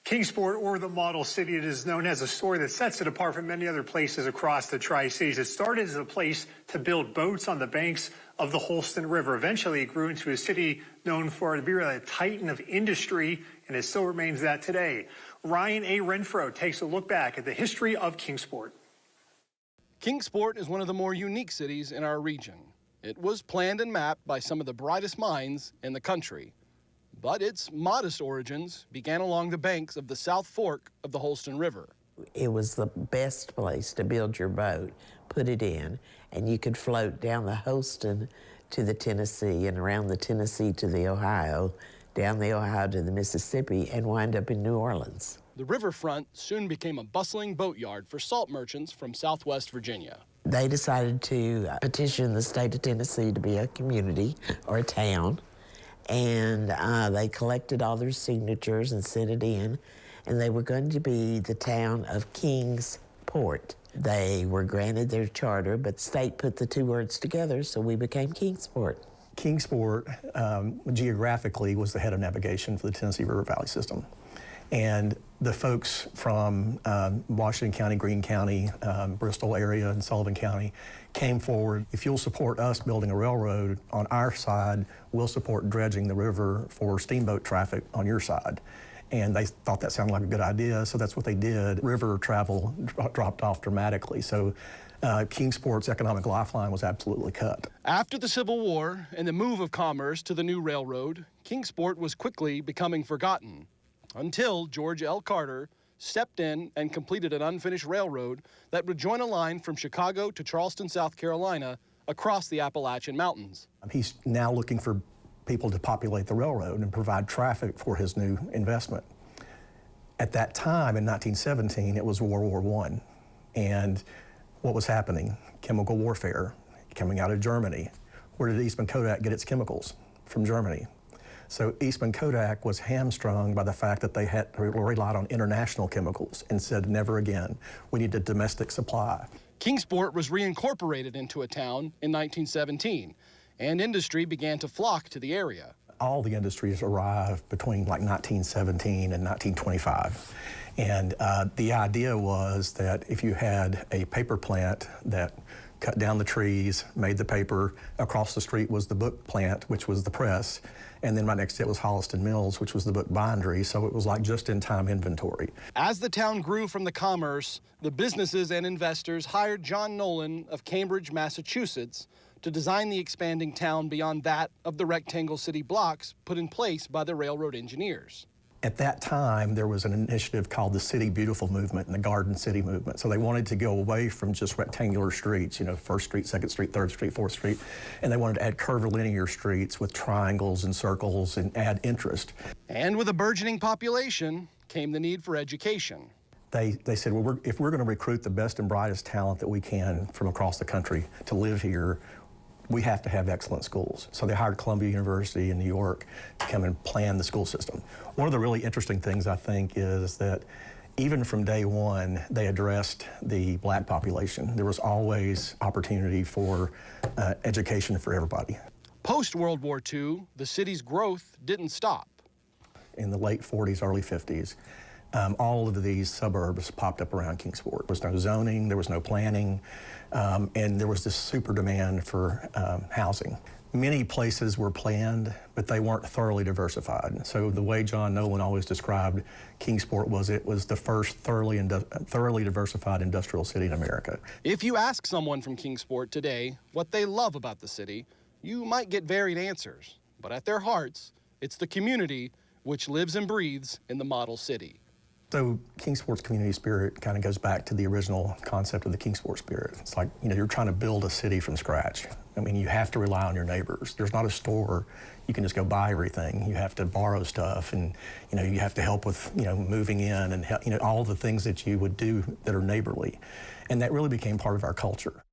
Kingsport, or the Model City, it is known as a store that sets it apart from many other places across the Tri-Cities. It started as a place to build boats on the banks of the Holston River. Eventually, it grew into a city known for being a titan of industry, and it still remains that today. Ryan A. Renfro takes a look back at the history of Kingsport. Kingsport is one of the more unique cities in our region. It was planned and mapped by some of the brightest minds in the country. But its modest origins began along the banks of the South Fork of the Holston River. It was the best place to build your boat, put it in, and you could float down the Holston to the Tennessee and around the Tennessee to the Ohio, down the Ohio to the Mississippi, and wind up in New Orleans. The riverfront soon became a bustling boatyard for salt merchants from Southwest Virginia. They decided to petition the state of Tennessee to be a community or a town, and they collected all their signatures and sent it in, and they were going to be the town of Kingsport. They were granted their charter, but the state put the two words together, so we became Kingsport. Kingsport, geographically, was the head of navigation for the Tennessee River Valley system. And the folks from Washington County, Greene County, Bristol area, and Sullivan County came forward. If you'll support us building a railroad on our side, we'll support dredging the river for steamboat traffic on your side. And they thought that sounded like a good idea, so that's what they did. River travel dropped off dramatically, so Kingsport's economic lifeline was absolutely cut. After the Civil War and the move of commerce to the new railroad, Kingsport was quickly becoming forgotten, until George L. Carter stepped in and completed an unfinished railroad that would join a line from Chicago to Charleston, South Carolina, across the Appalachian Mountains. He's now looking for people to populate the railroad and provide traffic for his new investment. At that time, in 1917, it was World War I. And what was happening? Chemical warfare coming out of Germany. Where did Eastman Kodak get its chemicals? From Germany. So Eastman Kodak was hamstrung by the fact that they had relied on international chemicals and said, never again. We need a domestic supply. Kingsport was reincorporated into a town in 1917, and industry began to flock to the area. All the industries arrived between like 1917 and 1925. And the idea was that if you had a paper plant that cut down the trees, made the paper, across the street was the book plant, which was the press, and then right next to it was Holliston Mills, which was the book bindery, so it was like just-in-time inventory. As the town grew from the commerce, the businesses and investors hired John Nolan of Cambridge, Massachusetts, to design the expanding town beyond that of the rectangle city blocks put in place by the railroad engineers. At that time, there was an initiative called the City Beautiful Movement and the Garden City Movement. So they wanted to go away from just rectangular streets, you know, 1st Street, 2nd Street, 3rd Street, 4th Street, and they wanted to add curvilinear streets with triangles and circles and add interest. And with a burgeoning population came the need for education. They said, well, if we're going to recruit the best and brightest talent that we can from across the country to live here, we have to have excellent schools. So they hired Columbia University in New York to come and plan the school system. One of the really interesting things, I think, is that even from day one, they addressed the black population. There was always opportunity for education for everybody. Post-World War II, the city's growth didn't stop. In the late 40s, early 50s, all of these suburbs popped up around Kingsport. There was no zoning, there was no planning, and there was this super demand for housing. Many places were planned, but they weren't thoroughly diversified. So the way John Nolan always described Kingsport was it was the first thoroughly diversified industrial city in America. If you ask someone from Kingsport today what they love about the city, you might get varied answers. But at their hearts, it's the community which lives and breathes in the model city. So Kingsport's community spirit kind of goes back to the original concept of the Kingsport spirit. It's like, you know, you're trying to build a city from scratch. I mean, you have to rely on your neighbors. There's not a store you can just go buy everything. You have to borrow stuff, and, you know, you have to help with, you know, moving in and, you know, all the things that you would do that are neighborly. And that really became part of our culture.